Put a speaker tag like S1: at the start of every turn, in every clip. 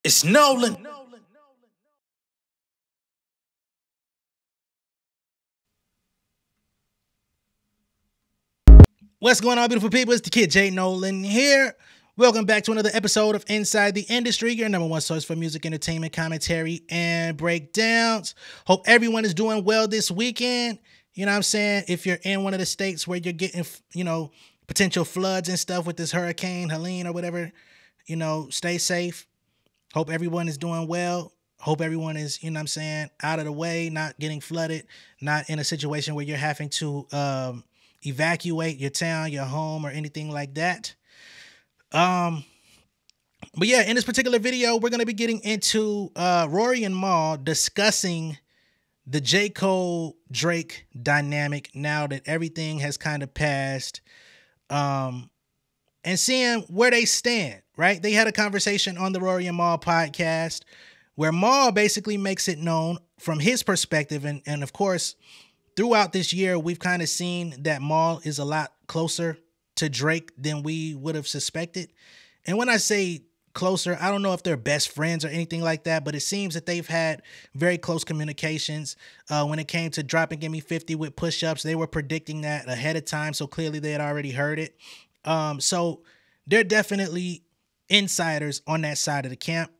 S1: It's Nolan. What's going on, beautiful people? It's the kid J Nolan here. Welcome back to another episode of Inside the Industry, your number one source for music, entertainment, commentary, and breakdowns. Hope everyone is doing well this weekend. You know what I'm saying? If you're in one of the states where you're getting, potential floods and stuff with this hurricane, Helene or whatever, stay safe. Hope everyone is doing well. Hope everyone is, out of the way, not getting flooded, not in a situation where you're having to evacuate your town, your home, or anything like that. But yeah, in this particular video, we're going to be getting into Rory and Mal discussing the J. Cole Drake dynamic now that everything has kind of passed, and seeing where they stand, right? They had a conversation on the Rory and Mal podcast where Mal basically makes it known from his perspective. And of course, throughout this year, we've kind of seen that Mal is a lot closer to Drake than we would have suspected. And when I say closer, I don't know if they're best friends or anything like that, but it seems that they've had very close communications. When it came to dropping Gimme 50 with push-ups, they were predicting that ahead of time, so clearly they had already heard it. So they're definitely insiders on that side of the camp.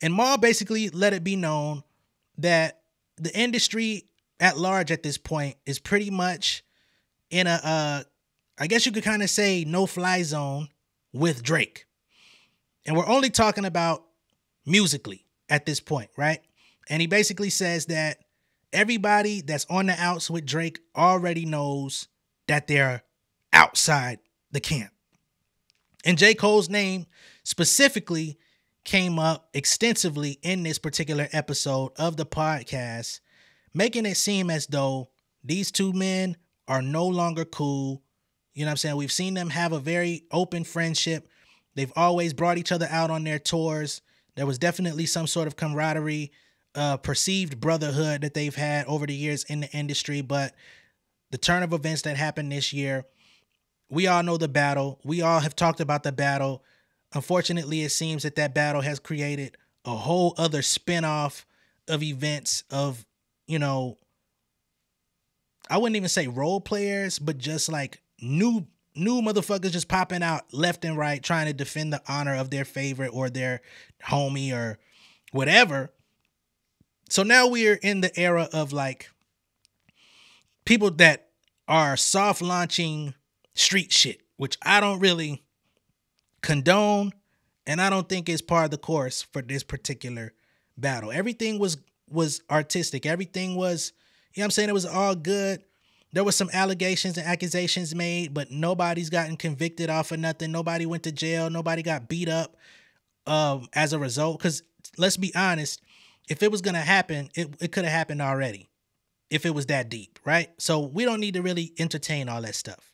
S1: And Mal basically let it be known that the industry at large at this point is pretty much in a, I guess you could kind of say, no-fly zone with Drake. And we're only talking about musically at this point, right? And he basically says that everybody that's on the outs with Drake already knows that they're outside the camp. And J. Cole's name specifically came up extensively in this particular episode of the podcast, making it seem as though these two men are no longer cool. You know what I'm saying? We've seen them have a very open friendship. They've always brought each other out on their tours. There was definitely some sort of camaraderie, perceived brotherhood that they've had over the years in the industry. But the turn of events that happened this year, we all know the battle. We all have talked about the battle. Unfortunately, it seems that that battle has created a whole other spinoff of events of, I wouldn't even say role players, but just like new motherfuckers just popping out left and right, trying to defend the honor of their favorite or their homie or whatever. So now we're in the era of like people that are soft launching street shit, which I don't really condone, and I don't think is part of the course for this particular battle. Everything was artistic. Everything was, it was all good. There was some allegations and accusations made, but nobody's gotten convicted off of nothing. Nobody went to jail. Nobody got beat up as a result. Because let's be honest, if it was going to happen, it could have happened already if it was that deep, right? So we don't need to really entertain all that stuff.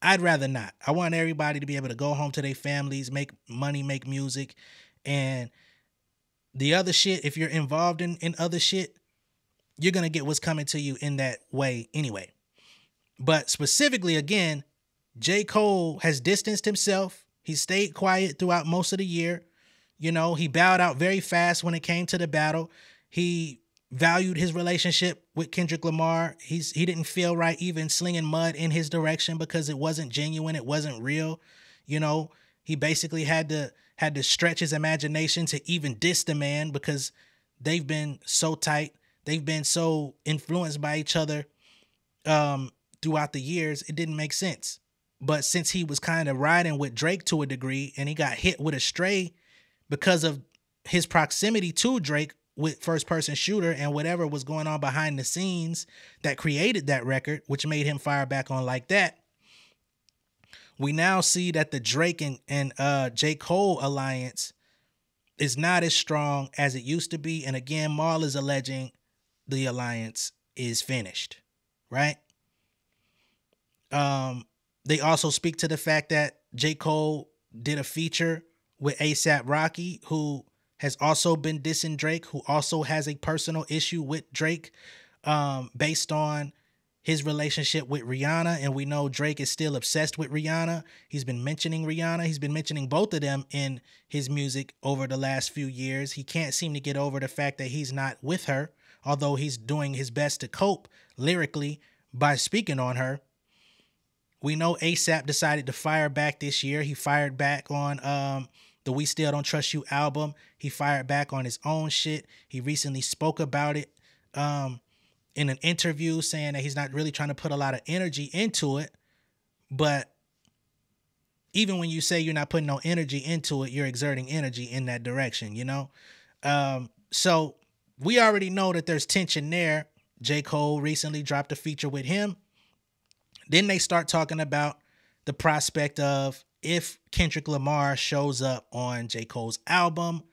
S1: I'd rather not. I want everybody to be able to go home to their families, make money, make music. And the other shit, if you're involved in other shit, you're going to get what's coming to you in that way anyway. But specifically, again, J. Cole has distanced himself. He stayed quiet throughout most of the year. He bowed out very fast when it came to the battle. He valued his relationship with Kendrick Lamar. He didn't feel right even slinging mud in his direction because it wasn't genuine. It wasn't real. He basically had to stretch his imagination to even diss the man because they've been so tight. They've been so influenced by each other throughout the years. It didn't make sense. But since he was kind of riding with Drake to a degree and he got hit with a stray because of his proximity to Drake with first person shooter and whatever was going on behind the scenes that created that record, which made him fire back on like that. We now see that the Drake and J. Cole alliance is not as strong as it used to be. And again, Mal is alleging the alliance is finished, right? They also speak to the fact that J. Cole did a feature with A$AP Rocky, who has also been dissing Drake, who also has a personal issue with Drake, based on his relationship with Rihanna, and we know Drake is still obsessed with Rihanna. He's been mentioning Rihanna. He's been mentioning both of them in his music over the last few years. He can't seem to get over the fact that he's not with her, although he's doing his best to cope lyrically by speaking on her. We know A$AP decided to fire back this year. He fired back on the We Still Don't Trust You album. He fired back on his own shit. He recently spoke about it in an interview, saying that he's not really trying to put a lot of energy into it. But even when you say you're not putting no energy into it, you're exerting energy in that direction, you know? So we already know that there's tension there. J. Cole recently dropped a feature with him. Then they start talking about the prospect of if Kendrick Lamar shows up on J. Cole's album,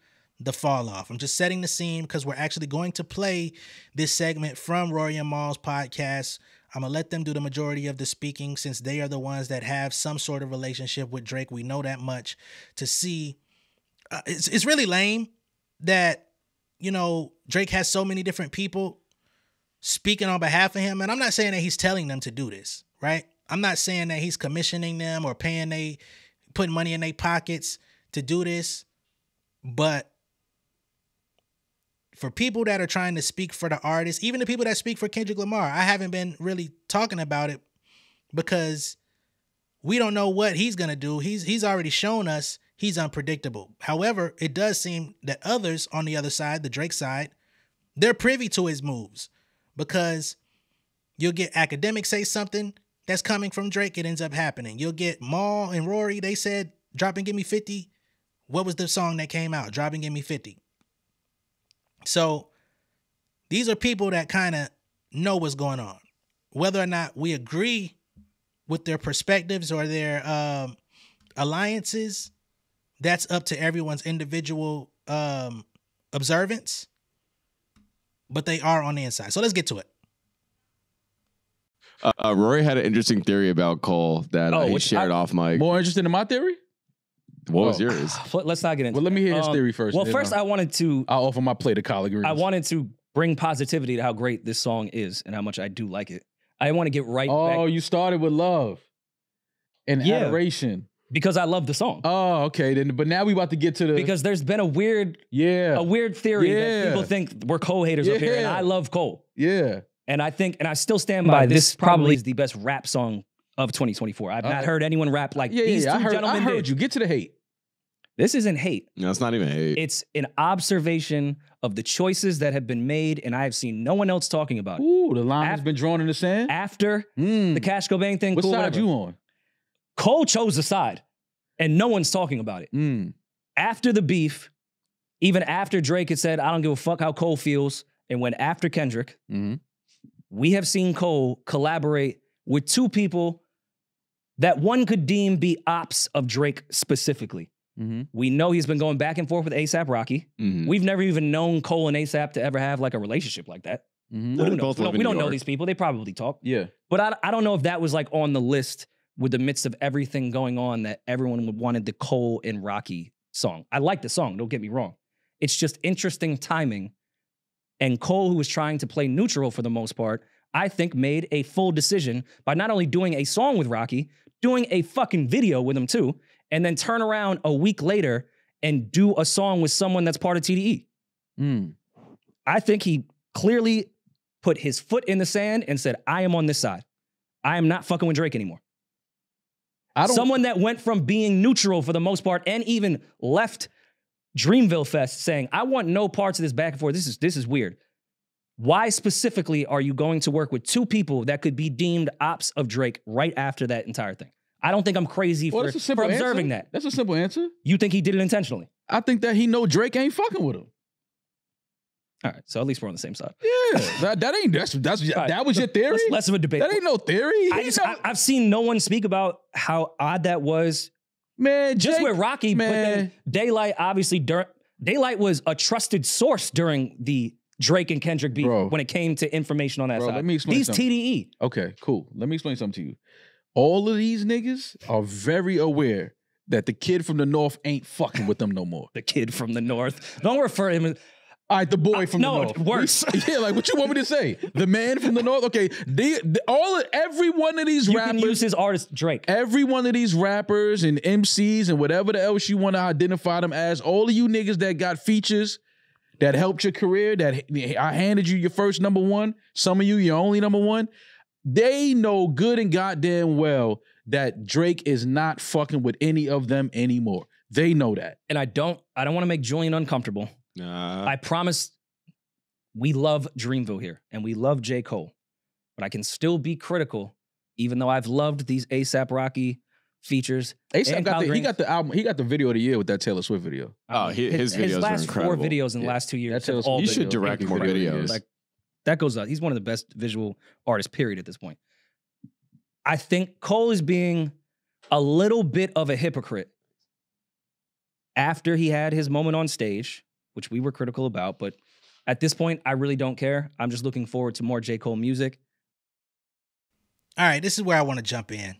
S1: the fall off. I'm just setting the scene because we're actually going to play this segment from Rory and Maul's podcast. I'm going to let them do the majority of the speaking since they are the ones that have some sort of relationship with Drake. We know that much to see. It's really lame that, you know, Drake has so many different people speaking on behalf of him. And I'm not saying that he's telling them to do this, right? I'm not saying that he's commissioning them or putting money in their pockets to do this. But for people that are trying to speak for the artist, even the people that speak for Kendrick Lamar, I haven't been really talking about it because we don't know what he's going to do. He's already shown us he's unpredictable. However, it does seem that others on the other side, the Drake side, they're privy to his moves because you'll get academics say something that's coming from Drake, it ends up happening. You'll get Maul and Rory, they said, drop and give me 50. What was the song that came out? Drop and give me 50. So these are people that kind of know what's going on. Whether or not we agree with their perspectives or their alliances, that's up to everyone's individual observance. But they are on the inside. So let's get to it.
S2: Rory had an interesting theory about Cole that he shared off mic.
S3: More interested in my theory?
S2: What was yours?
S4: Let's not get into it.
S3: Well, let me hear his theory first.
S4: Well, first I'll
S3: offer my plate of collard greens.
S4: I wanted to bring positivity to how great this song is and how much I do like it. I want to get right back.
S3: Oh, you started with love and adoration.
S4: Because I love the song.
S3: Oh, okay. Then, but now we about to get to the...
S4: Because there's been a weird theory that people think we're Cole haters up here, and I love Cole.
S3: Yeah.
S4: And I think, and I still stand by, this probably is the best rap song of 2024. I've not heard anyone rap like these two gentlemen
S3: I heard you. Get to the hate.
S4: This isn't hate.
S2: No, it's not even hate.
S4: It's an observation of the choices that have been made, and I have seen no one else talking about it.
S3: Ooh, the line has been drawn in the sand?
S4: After the Cash Cobain thing,
S3: what side you on?
S4: Cole chose a side, and no one's talking about it. After the beef, even after Drake had said, I don't give a fuck how Cole feels, and went after Kendrick, we have seen Cole collaborate with two people that one could deem be ops of Drake specifically. We know he's been going back and forth with A$AP Rocky. We've never even known Cole and A$AP to ever have like a relationship like that. We don't know these people. They probably talk.
S3: Yeah.
S4: But I don't know if that was like on the list with the midst of everything going on that everyone wanted the Cole and Rocky song. I like the song, don't get me wrong. It's just interesting timing. And Cole, who was trying to play neutral for the most part, I think made a full decision by not only doing a song with Rocky, doing a fucking video with him too, and then turn around a week later and do a song with someone that's part of TDE. I think he clearly put his foot in the sand and said, I am on this side. I am not fucking with Drake anymore. Someone that went from being neutral for the most part and even left Dreamville Fest saying, I want no parts of this back and forth. This is weird. Why specifically are you going to work with two people that could be deemed ops of Drake right after that entire thing? I don't think I'm crazy for observing that.
S3: That's a simple answer.
S4: You think he did it intentionally?
S3: I think that he know Drake ain't fucking with him.
S4: All right, so at least we're on the same side.
S3: Yeah, that was your theory?
S4: Less of a debate.
S3: That ain't no theory.
S4: I've seen no one speak about how odd that was.
S3: Man,
S4: just with Rocky, man. But then Daylight obviously, Daylight was a trusted source during the Drake and Kendrick beef when it came to information on that side.
S3: Let me explain something.
S4: TDE.
S3: Okay, cool. Let me explain something to you. All of these niggas are very aware that the kid from the north ain't fucking with them no more.
S4: The kid from the north. Don't refer to him as...
S3: All right, the boy from the
S4: no,
S3: north.
S4: worse.
S3: Yeah, like what you want me to say? The man from the north. Okay, every one of these
S4: You
S3: rappers
S4: can use his artist Drake.
S3: Every one of these rappers and MCs and whatever the else you want to identify them as, all of you niggas that got features that helped your career, that I handed you your first number one, some of you your only number one, they know good and goddamn well that Drake is not fucking with any of them anymore. They know that.
S4: And I don't want to make Julian uncomfortable. I promise we love Dreamville here and we love J. Cole, but I can still be critical, even though I've loved these A$AP Rocky features.
S3: A$AP got the album. He got the video of the year with that Taylor Swift video.
S2: Oh, his videos
S4: last
S2: are incredible.
S4: 4 videos in the last 2 years.
S2: He should direct more videos.
S4: Like that goes up. He's one of the best visual artists, period, at this point. I think Cole is being a little bit of a hypocrite after he had his moment on stage, which we were critical about, but at this point, I really don't care. I'm just looking forward to more J. Cole music.
S1: All right, this is where I want to jump in.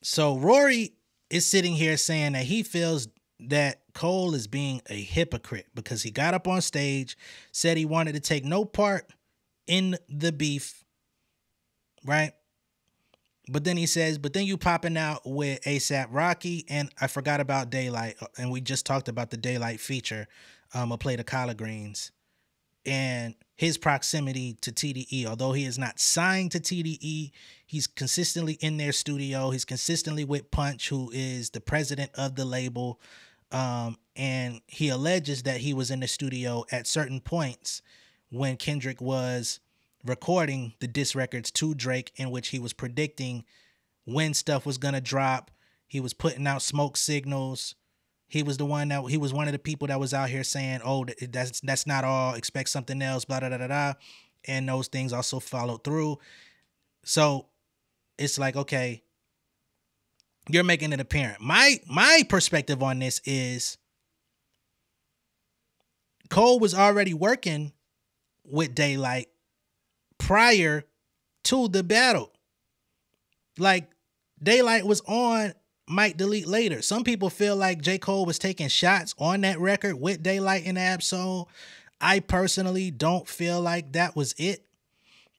S1: So Rory is sitting here saying that he feels that Cole is being a hypocrite because he got up on stage, said he wanted to take no part in the beef, right? But then he says, but then you popping out with A$AP Rocky, and I forgot about Daylight, and we just talked about the Daylight feature, a play the collard greens, and his proximity to TDE. Although he is not signed to TDE, he's consistently in their studio. He's consistently with Punch, who is the president of the label, and he alleges that he was in the studio at certain points when Kendrick was recording the diss records to Drake, in which he was predicting when stuff was gonna drop. He was putting out smoke signals. He was one of the people that was out here saying, "Oh, that's not all. Expect something else." Blah blah blah blah, blah. And those things also followed through. So it's like, okay, you're making it apparent. My perspective on this is Cole was already working with Daylight prior to the battle. Like, Daylight was on Might Delete Later. Some people feel like J. Cole was taking shots on that record with Daylight and Ab-Soul. I personally don't feel like that was it.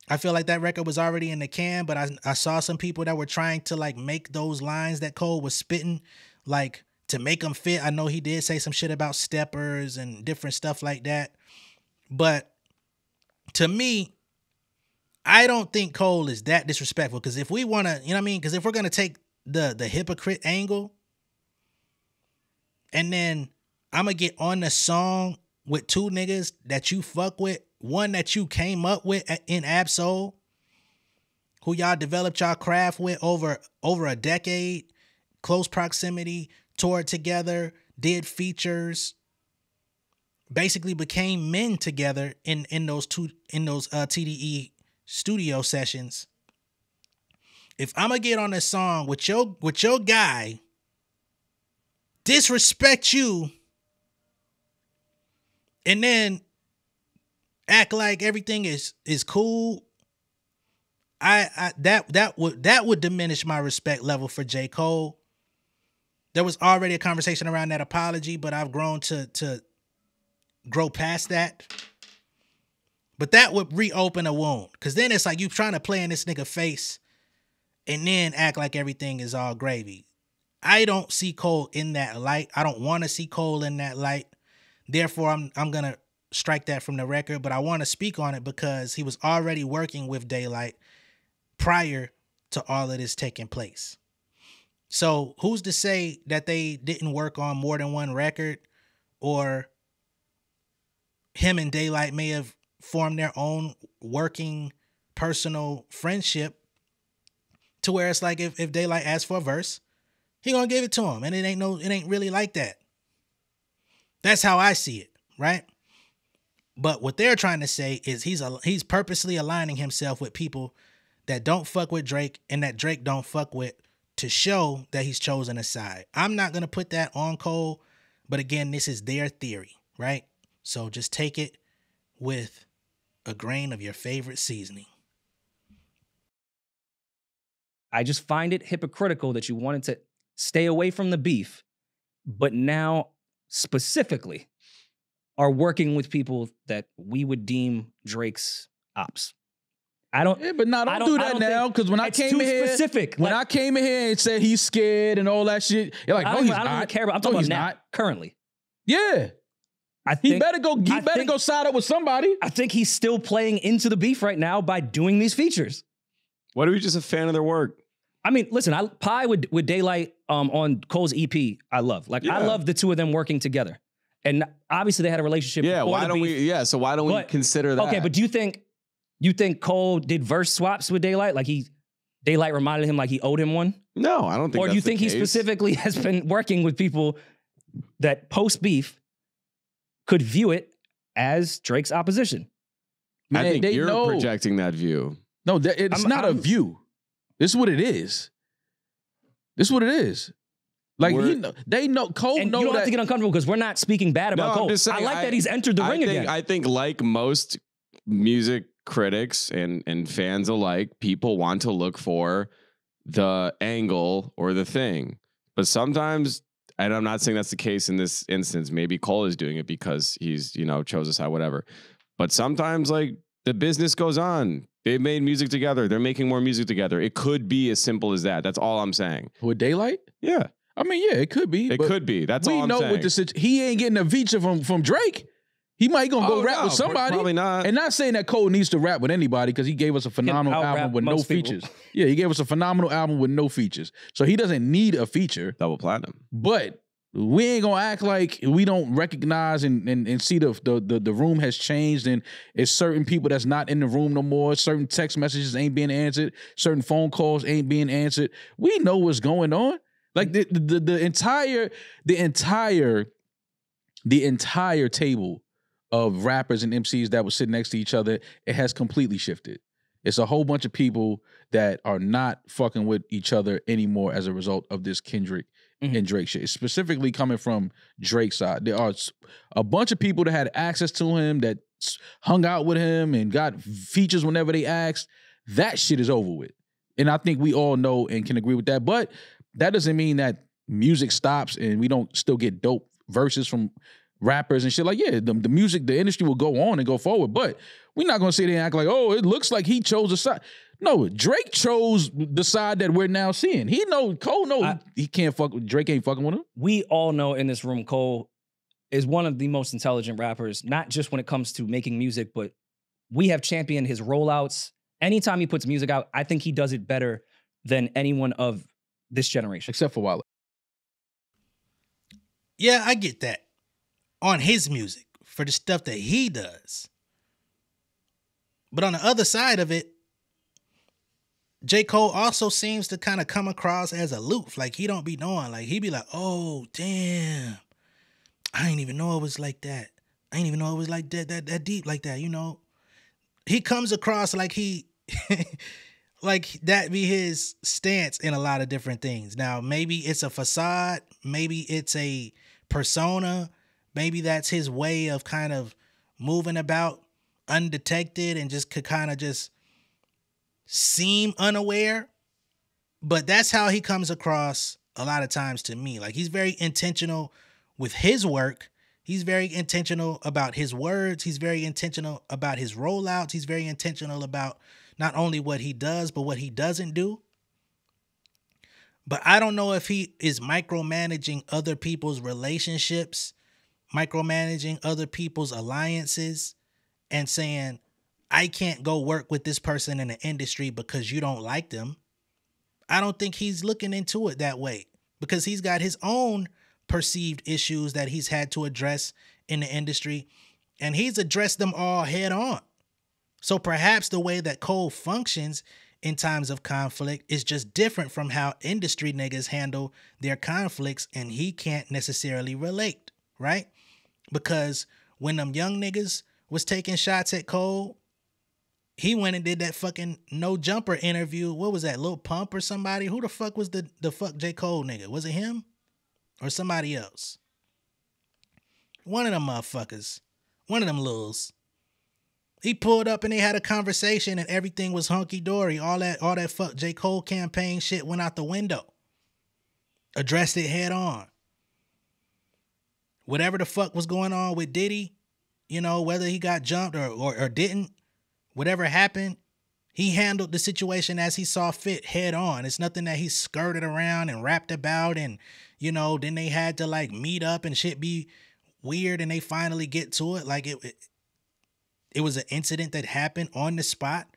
S1: I feel like that record was already in the can, but I saw some people that were trying to like make those lines that Cole was spitting, like to make them fit. I know he did say some shit about steppers and different stuff like that. But to me, I don't think Cole is that disrespectful. Because if we want to, you know what I mean? Because if we're going to take the hypocrite angle, and then I'm going to get on the song with 2 niggas that you fuck with, one that you came up with in Ab-Soul, who y'all developed y'all craft with over a decade, close proximity, toured together, did features, basically became men together in those TDE studio sessions. If I'm gonna get on this song with your guy, disrespect you, and then act like everything is cool, that would diminish my respect level for J. Cole. There was already a conversation around that apology, but I've grown to grow past that. But that would reopen a wound, because then it's like you trying to play in this nigga face and then act like everything is all gravy. I don't see Cole in that light. I don't want to see Cole in that light. Therefore, I'm going to strike that from the record, but I want to speak on it because he was already working with Daylight prior to all of this taking place. So who's to say that they didn't work on more than one record, or him and Daylight may have formed their own working personal friendship to where it's like if Daylight asks for a verse, he gonna give it to him, and it ain't really like that. That's how I see it, right? But what they're trying to say is he's purposely aligning himself with people that don't fuck with Drake and that Drake don't fuck with, to show that he's chosen a side. I'm not gonna put that on Cole, but again, this is their theory, right? So just take it with a grain of your favorite seasoning.
S4: I just find it hypocritical that you wanted to stay away from the beef, but now specifically are working with people that we would deem Drake's ops. I don't.
S3: Yeah, but no, don't do that now. Because when I came in here,
S4: specific.
S3: When I came in here and said he's scared and all that shit, you're like, no, he's not.
S4: I don't even care about. I'm talking about now, currently.
S3: Yeah, he better go side up with somebody. I
S4: think he's still playing into the beef right now by doing these features.
S2: What are we just a fan of their work?
S4: I mean, listen, Pie with Daylight on Cole's EP, I love. Like, I love the two of them working together. And obviously they had a relationship.
S2: Yeah, why don't we? Yeah, so why don't we consider that?
S4: Okay, but do you think Cole did verse swaps with Daylight? Like Daylight reminded him like he owed him one?
S2: No, I don't think.
S4: Or do you think he specifically has been working with people that post beef could view it as Drake's opposition?
S3: Man,
S2: I think you're projecting that view.
S3: No, it's not a view. This is what it is. This is what it is. Like they know Cole.
S4: And you don't have to get uncomfortable because we're not speaking bad about Cole. I like that he's entered the ring again.
S2: I think like most music critics and fans alike, people want to look for the angle or the thing. But sometimes, and I'm not saying that's the case in this instance, maybe Cole is doing it because he's, chose us out, whatever. But sometimes like the business goes on. They've made music together. They're making more music together. It could be as simple as that. That's all I'm saying.
S3: With Daylight?
S2: Yeah.
S3: I mean, yeah, it could be.
S2: It could be. That's all I'm saying. We know
S3: with he ain't getting a feature from Drake. He might gonna go rap with somebody.
S2: Probably not.
S3: And not saying that Cole needs to rap with anybody because he gave us a phenomenal album with no features. Yeah, he gave us a phenomenal album with no features. So he doesn't need a feature.
S2: Double platinum.
S3: But we ain't gonna act like we don't recognize and see the room has changed and it's certain people that's not in the room no more. Certain text messages ain't being answered. Certain phone calls ain't being answered. We know what's going on. Like the entire table of rappers and MCs that were sitting next to each other, it has completely shifted. It's a whole bunch of people that are not fucking with each other anymore as a result of this Kendrick and Drake shit. It's specifically coming from Drake's side. There are a bunch of people that had access to him, that hung out with him and got features whenever they asked. That shit is over with. And I think we all know and can agree with that. But that doesn't mean that music stops and we don't still get dope verses from rappers and shit. Like, yeah, the music, the industry will go on and go forward, but we're not gonna sit there and act like, oh, it looks like he chose a side. No, Drake chose the side that we're now seeing. Cole knows he can't fuck with Drake, ain't fucking with him.
S4: We all know in this room, Cole is one of the most intelligent rappers, not just when it comes to making music, but we have championed his rollouts. Anytime he puts music out, I think he does it better than anyone of this generation.
S3: Except for Wale.
S1: Yeah, I get that. On his music, for the stuff that he does. But on the other side of it, J. Cole also seems to kind of come across as aloof. Like, he don't be knowing. Like, he be like, oh, damn. I ain't even know it was like that. I ain't even know it was like that deep like that, He comes across like he... like that be his stance in a lot of different things. Now, maybe it's a facade. Maybe it's a persona. Maybe that's his way of kind of moving about undetected and just could kind of just seem unaware. But that's how he comes across a lot of times to me. Like, he's very intentional with his work. He's very intentional about his words. He's very intentional about his rollouts. He's very intentional about not only what he does, but what he doesn't do. But I don't know if he is micromanaging other people's relationships, micromanaging other people's alliances, and saying, I can't go work with this person in the industry because you don't like them. I don't think he's looking into it that way because he's got his own perceived issues that he's had to address in the industry, and he's addressed them all head on. So perhaps the way that Cole functions in times of conflict is just different from how industry niggas handle their conflicts, and he can't necessarily relate, right? Because when them young niggas was taking shots at Cole, he went and did that fucking No Jumper interview. What was that, Lil Pump or somebody? Who the fuck was the fuck J. Cole nigga? Was it him or somebody else? One of them motherfuckers. One of them lils. He pulled up and they had a conversation and everything was hunky-dory. All that fuck J. Cole campaign shit went out the window. Addressed it head on. Whatever the fuck was going on with Diddy, you know, whether he got jumped or didn't, whatever happened, he handled the situation as he saw fit head on. It's nothing that he skirted around and rapped about and, you know, then they had to like meet up and shit be weird and they finally get to it. Like it was an incident that happened on the spot.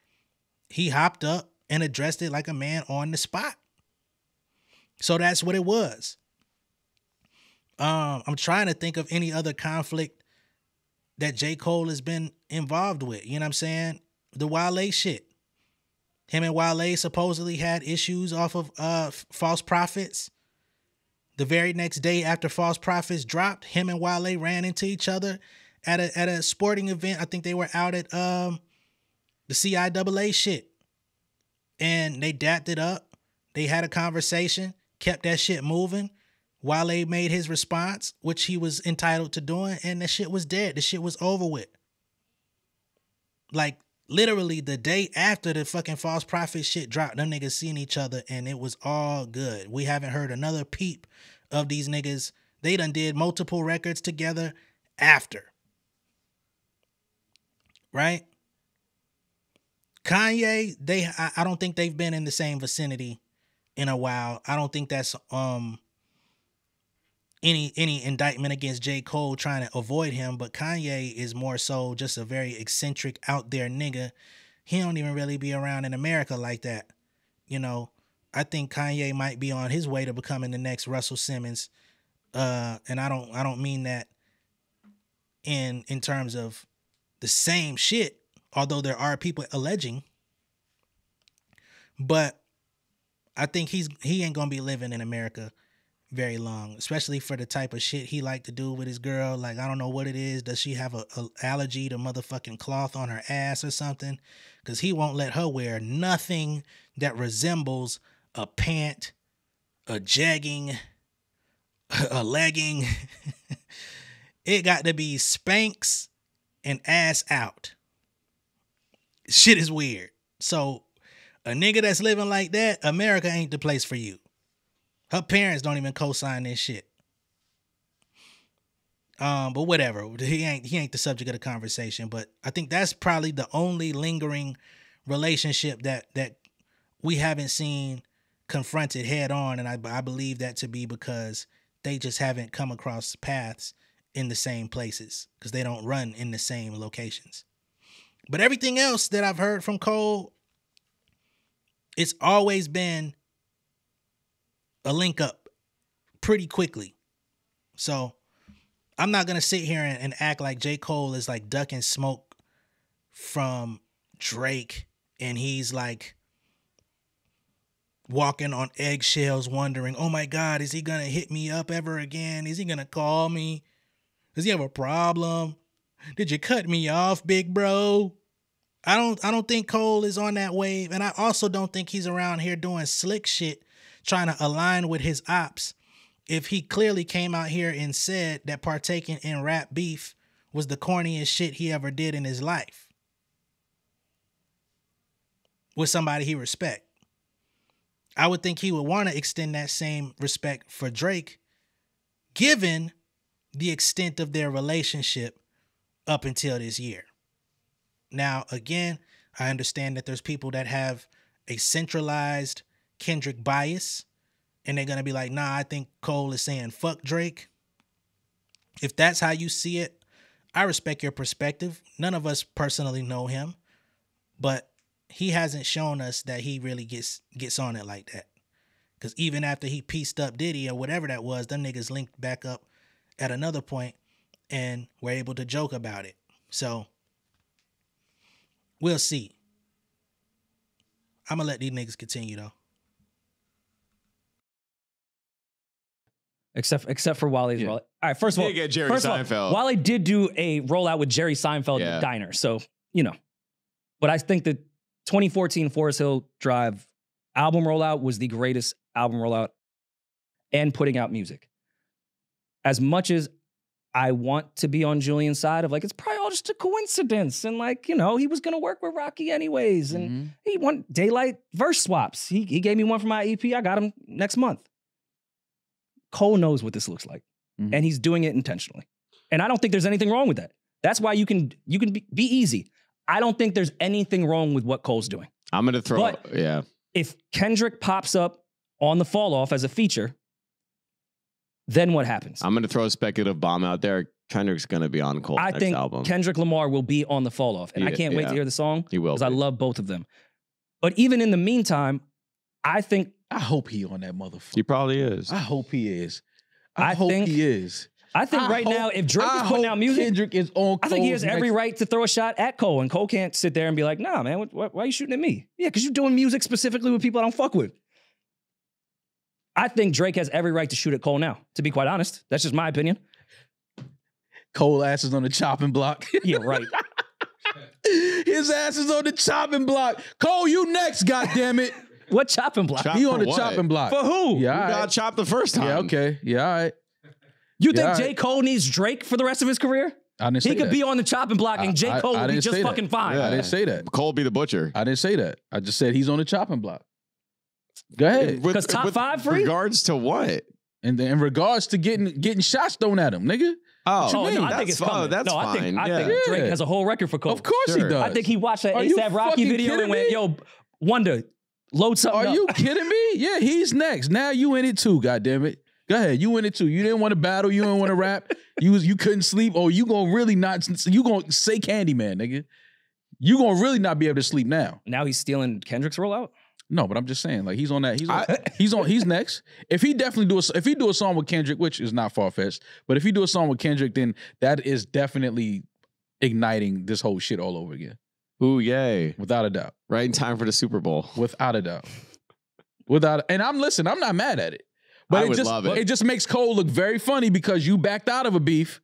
S1: He hopped up and addressed it like a man on the spot. So that's what it was. I'm trying to think of any other conflict that J. Cole has been involved with. You know what I'm saying? The Wale shit. Him and Wale supposedly had issues off of False Prophets. The very next day after False Prophets dropped, him and Wale ran into each other at a sporting event. I think they were out at the CIAA shit. And they dapped it up. They had a conversation, kept that shit moving. Wale made his response, which he was entitled to doing, and the shit was dead. The shit was over with. Like, literally the day after the fucking False Prophet shit dropped, them niggas seen each other, and it was all good. We haven't heard another peep of these niggas. They done did multiple records together after. Right? Kanye, I don't think they've been in the same vicinity in a while. I don't think that's any indictment against J. Cole trying to avoid him, but Kanye is more so just a very eccentric out there nigga. He don't even really be around in America like that. You know, I think Kanye might be on his way to becoming the next Russell Simmons. And I don't mean that in terms of the same shit, although there are people alleging. But I think he ain't gonna be living in America very long, especially for the type of shit he like to do with his girl. Like, I don't know what it is. Does she have a allergy to motherfucking cloth on her ass or something? Because he won't let her wear nothing that resembles a pant, a jegging, a legging. It got to be Spanx and ass out. Shit is weird. So a nigga that's living like that, America ain't the place for you. Her parents don't even co-sign this shit. But whatever. He ain't the subject of the conversation. But I think that's probably the only lingering relationship that we haven't seen confronted head on. And I believe that to be because they just haven't come across paths in the same places because they don't run in the same locations. But everything else that I've heard from Cole, it's always been a link up pretty quickly. So I'm not going to sit here and act like J. Cole is like ducking smoke from Drake and he's like walking on eggshells wondering, oh my God, is he going to hit me up ever again? Is he going to call me? Does he have a problem? Did you cut me off, big bro? I don't think Cole is on that wave. And I also don't think he's around here doing slick shit trying to align with his ops. If he clearly came out here and said that partaking in rap beef was the corniest shit he ever did in his life with somebody he respect, I would think he would want to extend that same respect for Drake, given the extent of their relationship up until this year. Now, again, I understand that there's people that have a centralized Kendrick bias, and they're going to be like, nah, I think Cole is saying fuck Drake. If that's how you see it, I respect your perspective. None of us personally know him, but he hasn't shown us that he really gets on it like that. Because even after he pieced up Diddy or whatever that was, them niggas linked back up at another point and were able to joke about it. So we'll see. I'm going to let these niggas continue, though.
S4: Except for Wale's rollout. All right, first of all,
S2: get Jerry Seinfeld.
S4: Wale did do a rollout with Jerry Seinfeld in the diner. So, you know. But I think the 2014 Forest Hill Drive album rollout was the greatest album rollout and putting out music. As much as I want to be on Julian's side of like, it's probably all just a coincidence. And like, you know, he was going to work with Rocky anyways. And he want Daylight verse swaps. He gave me one for my EP. I got him next month. Cole knows what this looks like. And he's doing it intentionally. And I don't think there's anything wrong with that. That's why you can be easy. I don't think there's anything wrong with what Cole's doing.
S2: I'm gonna throw.
S4: But if Kendrick pops up on the Fall Off as a feature, then what happens?
S2: I'm gonna throw a speculative bomb out there. Kendrick's gonna be on Cole's
S4: I
S2: next
S4: think
S2: album.
S4: Kendrick Lamar will be on the Fall Off, and I can't wait to hear the song.
S2: He will,
S4: because I love both of them. But even in the meantime, I
S3: hope he on that motherfucker.
S2: He probably is.
S3: I hope he is. I hope he is.
S4: I think right now, if Drake is putting out music,
S3: Kendrick is on.
S4: I think he has every
S3: next.
S4: right to throw a shot at Cole, and Cole can't sit there and be like, "Nah, man, why are you shooting at me?" Yeah, because you're doing music specifically with people I don't fuck with. I think Drake has every right to shoot at Cole now. To be quite honest, that's just my opinion.
S3: Cole ass is on the chopping block.
S4: Yeah, right.
S3: His ass is on the chopping block. Cole, you next, goddammit.
S4: What chopping block?
S2: Chop
S3: He
S2: for
S3: on the
S2: what?
S3: chopping block.
S4: For who?
S3: Yeah,
S2: You
S3: all
S2: got
S3: right.
S2: chopped the first time.
S3: Yeah, okay. Yeah, all right.
S4: You think
S3: Yeah,
S4: J. Cole needs Drake for the rest of his career?
S3: I didn't say
S4: He could
S3: that.
S4: be on the chopping block, and J. Cole
S3: I
S4: would be
S3: didn't
S4: just
S3: say that.
S4: fucking fine.
S2: Yeah.
S3: I didn't say that.
S2: Cole be the butcher.
S3: I didn't say that. I just said he's on the chopping block. Go ahead.
S4: Because top five free?
S2: Regards to what?
S3: And then in regards to getting shots thrown at him, nigga.
S2: Oh,
S4: Oh, no, I
S2: that's
S4: think it's
S2: fine.
S4: coming.
S2: That's
S4: no, I
S2: fine.
S4: think Drake
S3: Yeah.
S4: has a whole record for Cole.
S3: Of course he
S2: Sure.
S3: does.
S4: I think he watched that
S3: Are you
S4: ASAP Rocky
S3: fucking
S4: video
S3: kidding
S4: and went,
S3: me?
S4: "Yo, Wonder, load something
S3: Are
S4: up."
S3: you kidding me? Yeah, he's next. Now you in it too, goddammit. Go ahead, you in it too. You didn't want to battle, you didn't want to rap. You couldn't sleep. Oh, you gonna really not? You gonna say Candyman, nigga? You gonna really not be able to sleep now?
S4: Now he's stealing Kendrick's rollout?
S3: No, but I'm just saying, like he's on that. He's next. If he definitely do a song with Kendrick, which is not far fetched, but if he do a song with Kendrick, then that is definitely igniting this whole shit all over again,
S2: Ooh, yay.
S3: without a doubt.
S2: Right in time for the Super Bowl.
S3: Without a doubt. And I'm not mad at it. But
S2: I would love it.
S3: It just makes Cole look very funny because you backed out of a beef.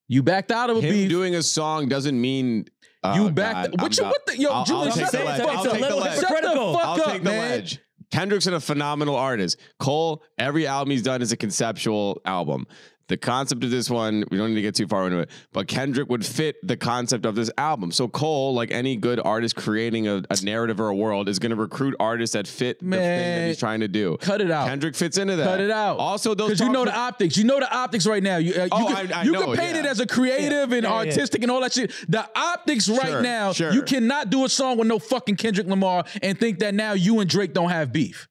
S3: You backed out of a
S2: Him
S3: beef.
S2: doing a song doesn't mean
S3: You backed.
S2: God,
S3: What the yo,
S2: I'll
S3: Julian?
S2: take
S3: Shut
S2: the
S3: the
S2: ledge.
S3: fuck
S2: I'll
S3: up.
S2: take the ledge.
S3: Shut the
S4: Hypocritical.
S3: fuck
S2: I'll
S3: up,
S2: take the
S3: man.
S2: ledge. Kendrick's a phenomenal artist. Cole, every album he's done is a conceptual album. The concept of this one, we don't need to get too far into it, but Kendrick would fit the concept of this album. So Cole, like any good artist creating a narrative or a world, is going to recruit artists that fit the thing that he's trying to do.
S3: Cut it out.
S2: Kendrick fits into that.
S3: Cut it out.
S2: Also, those
S3: because you know the optics. You know the optics right now. You
S2: I know,
S3: can paint
S2: yeah.
S3: it as a creative and artistic and all that shit. The optics right now.
S2: sure.
S3: You cannot do a song with no fucking Kendrick Lamar and think that now you and Drake don't have beef.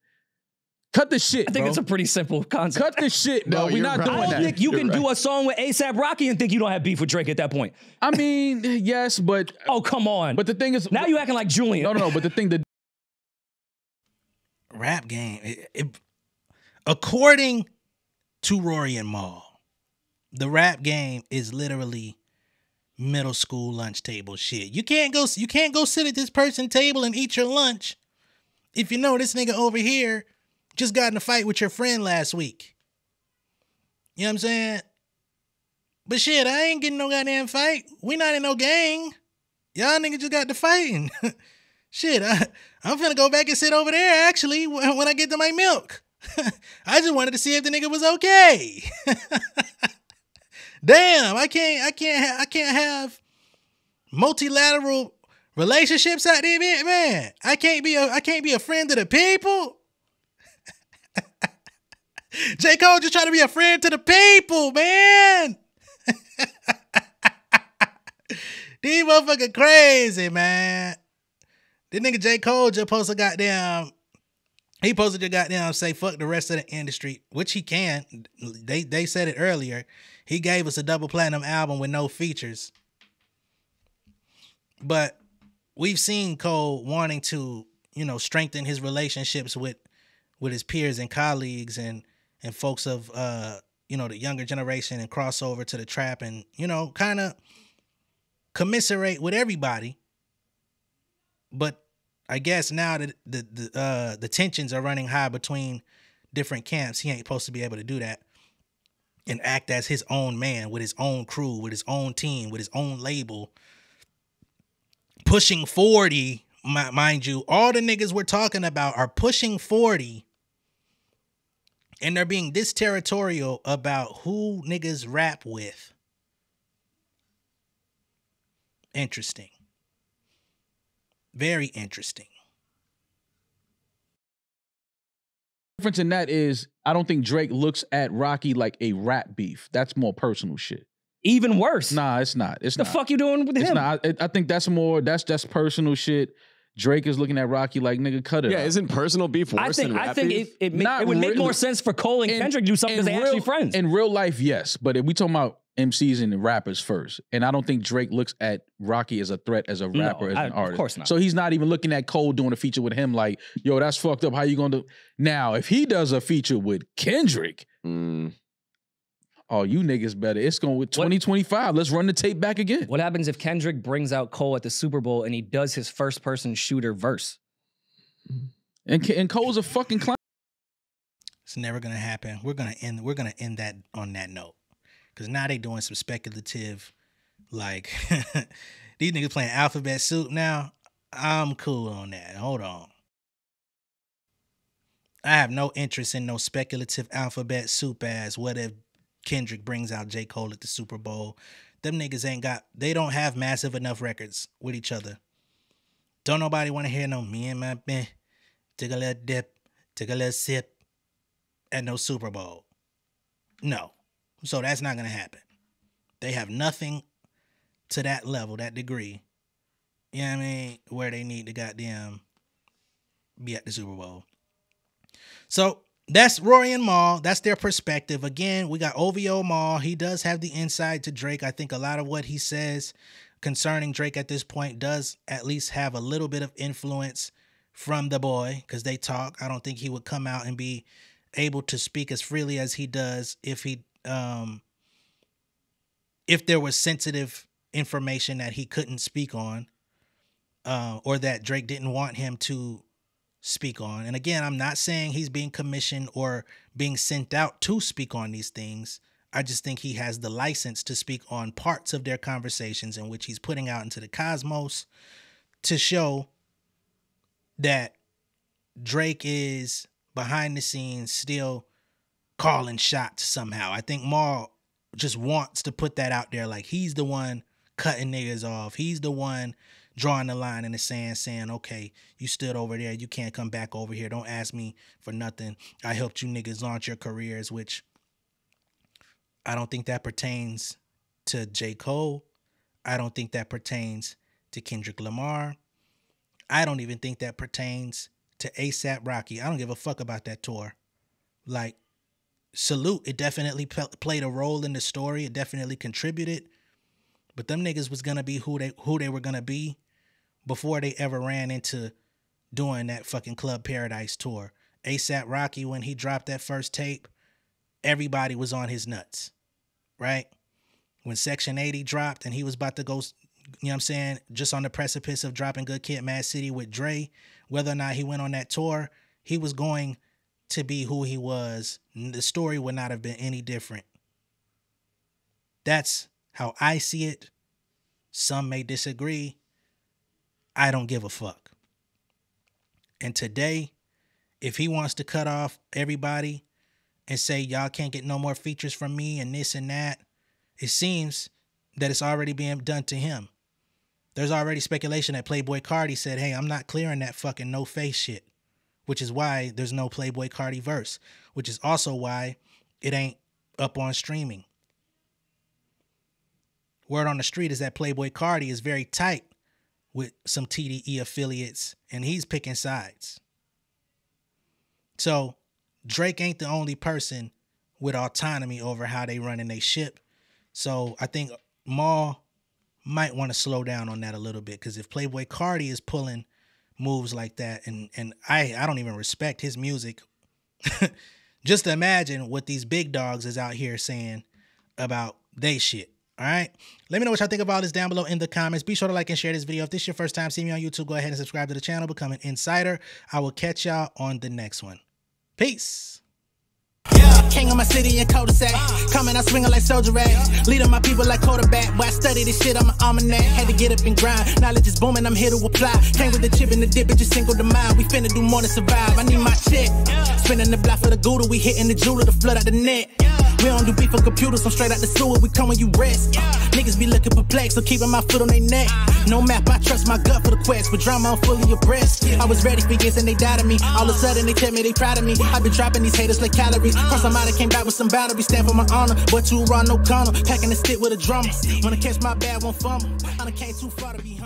S3: Cut the shit,
S4: I think
S3: bro.
S4: it's a pretty simple concept.
S3: Cut the shit, bro.
S2: No,
S3: We're
S2: you're
S3: not
S2: right.
S3: doing
S4: I don't
S3: that.
S4: think you
S2: You're
S4: can
S2: right.
S4: do a song with ASAP Rocky and think you don't have beef with Drake at that point.
S3: I mean, yes, but
S4: Oh, come on.
S3: the thing is,
S4: now you acting like Julian.
S3: no. But the thing that
S1: Rap game. According to Rory and Maul, the rap game is literally middle school lunch table shit. You can't go sit at this person's table and eat your lunch if you know this nigga over here just got in a fight with your friend last week. You know what I'm saying? But shit, I ain't getting no goddamn fight. We not in no gang. Y'all niggas just got to fighting. Shit, I'm finna go back and sit over there actually when I get to my milk. I just wanted to see if the nigga was okay. Damn, I can't have multilateral relationships out there, man. I can't be a friend to the people. J. Cole just trying to be a friend to the people, man. These motherfuckers crazy, man. This nigga J. Cole just supposed to goddamn say fuck the rest of the industry, which he can. They said it earlier. He gave us a double platinum album with no features. But we've seen Cole wanting to, strengthen his relationships with his peers and colleagues and folks of the younger generation and cross over to the trap and, kind of commiserate with everybody. But I guess now that the tensions are running high between different camps, he ain't supposed to be able to do that and act as his own man with his own crew, with his own team, with his own label. Pushing 40, mind you, all the niggas we're talking about are pushing 40 and they're being this territorial about who niggas rap with. Interesting. Very interesting.
S3: difference in that is I don't think Drake looks at Rocky like a rap beef. That's more personal shit.
S4: even worse.
S3: Nah, it's not. It's
S4: the
S3: not.
S4: fuck you doing with
S3: It's
S4: him?
S3: not. I think that's more. That's personal shit. Drake is looking at Rocky like, nigga, cut it.
S2: Yeah,
S3: out.
S2: isn't personal beef worse than rap
S4: I think
S2: beef?
S4: it would make more sense for Cole and Kendrick to do something because they're actually friends.
S3: In real life, yes, but if we talking about MCs and rappers first, and I don't think Drake looks at Rocky as a threat as a rapper, as an artist.
S4: Of course not.
S3: So he's not even looking at Cole doing a feature with him like, yo, that's fucked up. How you gonna do? Now, if he does a feature with Kendrick, oh, you niggas better. It's going with 2025. Let's run the tape back again.
S4: What happens if Kendrick brings out Cole at the Super Bowl and he does his first person shooter verse?
S3: And Cole's a fucking clown.
S1: It's never gonna happen. We're gonna end that on that note. Cause now they doing some speculative, like these niggas playing alphabet soup now. I'm cool on that. Hold on. I have no interest in no speculative alphabet soup ass. What if Kendrick brings out J. Cole at the Super Bowl? Them niggas they don't have massive enough records with each other. Don't nobody want to hear no me and my man take a little dip, take a little sip at no Super Bowl. No. So that's not going to happen. They have nothing to that level, that degree. You know what I mean? Where they need to goddamn be at the Super Bowl. So that's Rory and Mal. That's their perspective. Again, we got OVO Mal. He does have the insight to Drake. I think a lot of what he says concerning Drake at this point does at least have a little bit of influence from the boy because they talk. I don't think he would come out and be able to speak as freely as he does if there was sensitive information that he couldn't speak on, or that Drake didn't want him to speak on. And again, I'm not saying he's being commissioned or being sent out to speak on these things. I just think he has the license to speak on parts of their conversations in which he's putting out into the cosmos to show that Drake is behind the scenes still calling shots somehow. I think Mal just wants to put that out there like he's the one cutting niggas off. He's the one drawing the line in the sand saying, okay, you stood over there. You can't come back over here. Don't ask me for nothing. I helped you niggas launch your careers, which I don't think that pertains to J. Cole. I don't think that pertains to Kendrick Lamar. I don't even think that pertains to ASAP Rocky. I don't give a fuck about that tour. Like, salute. It definitely played a role in the story. It definitely contributed. But them niggas was going to be who they were going to be before they ever ran into doing that fucking Club Paradise tour. ASAP Rocky, when he dropped that first tape, everybody was on his nuts, right? When Section 80 dropped and he was about to go, you know what I'm saying, just on the precipice of dropping Good Kid, Mad City with Dre, whether or not he went on that tour, he was going to be who he was. The story would not have been any different. That's how I see it. Some may disagree. I don't give a fuck. And today, if he wants to cut off everybody and say, y'all can't get no more features from me and this and that, it seems that it's already being done to him. There's already speculation that Playboi Carti said, hey, I'm not clearing that fucking no face shit, which is why there's no Playboi Carti verse, which is also why it ain't up on streaming. Word on the street is that Playboi Carti is very tight with some TDE affiliates, and he's picking sides. So Drake ain't the only person with autonomy over how they running their ship. So I think Mal might want to slow down on that a little bit, because if Playboi Carti is pulling moves like that, and I don't even respect his music, just imagine what these big dogs is out here saying about they shit. All right. Let me know what y'all think about this down below in the comments. Be sure to like and share this video. If this is your first time seeing me on YouTube, go ahead and subscribe to the channel, become an insider. I will catch y'all on the next one. Peace.
S5: Yeah, king of my city and cul-de-sac. Coming out swinging like soldier rag. Leading my people like quarterback. Boy, I study this shit, I'm an almanac. Had to get up and grind. Knowledge is booming, I'm here to apply. Came with the chip and the dip, it just single the mind. We finna do more than survive. I need my check. Spinning the block for the gouda, we hitting the jeweler to flood out the net. We don't do beef for computers, I'm straight out the sewer, we come when you rest. Niggas be looking perplexed, so keeping my foot on their neck. No map, I trust my gut for the quest. With drama, I'm fully abreast. I was ready for years and they doubted me. All of a sudden, they tell me they proud of me. I've been dropping these haters like calories. First, I might have came back with some batteries. Stand for my honor, but too raw, no corner. Packing the stick with a drummer. Wanna catch my bad, won't fumble. I done came too far to be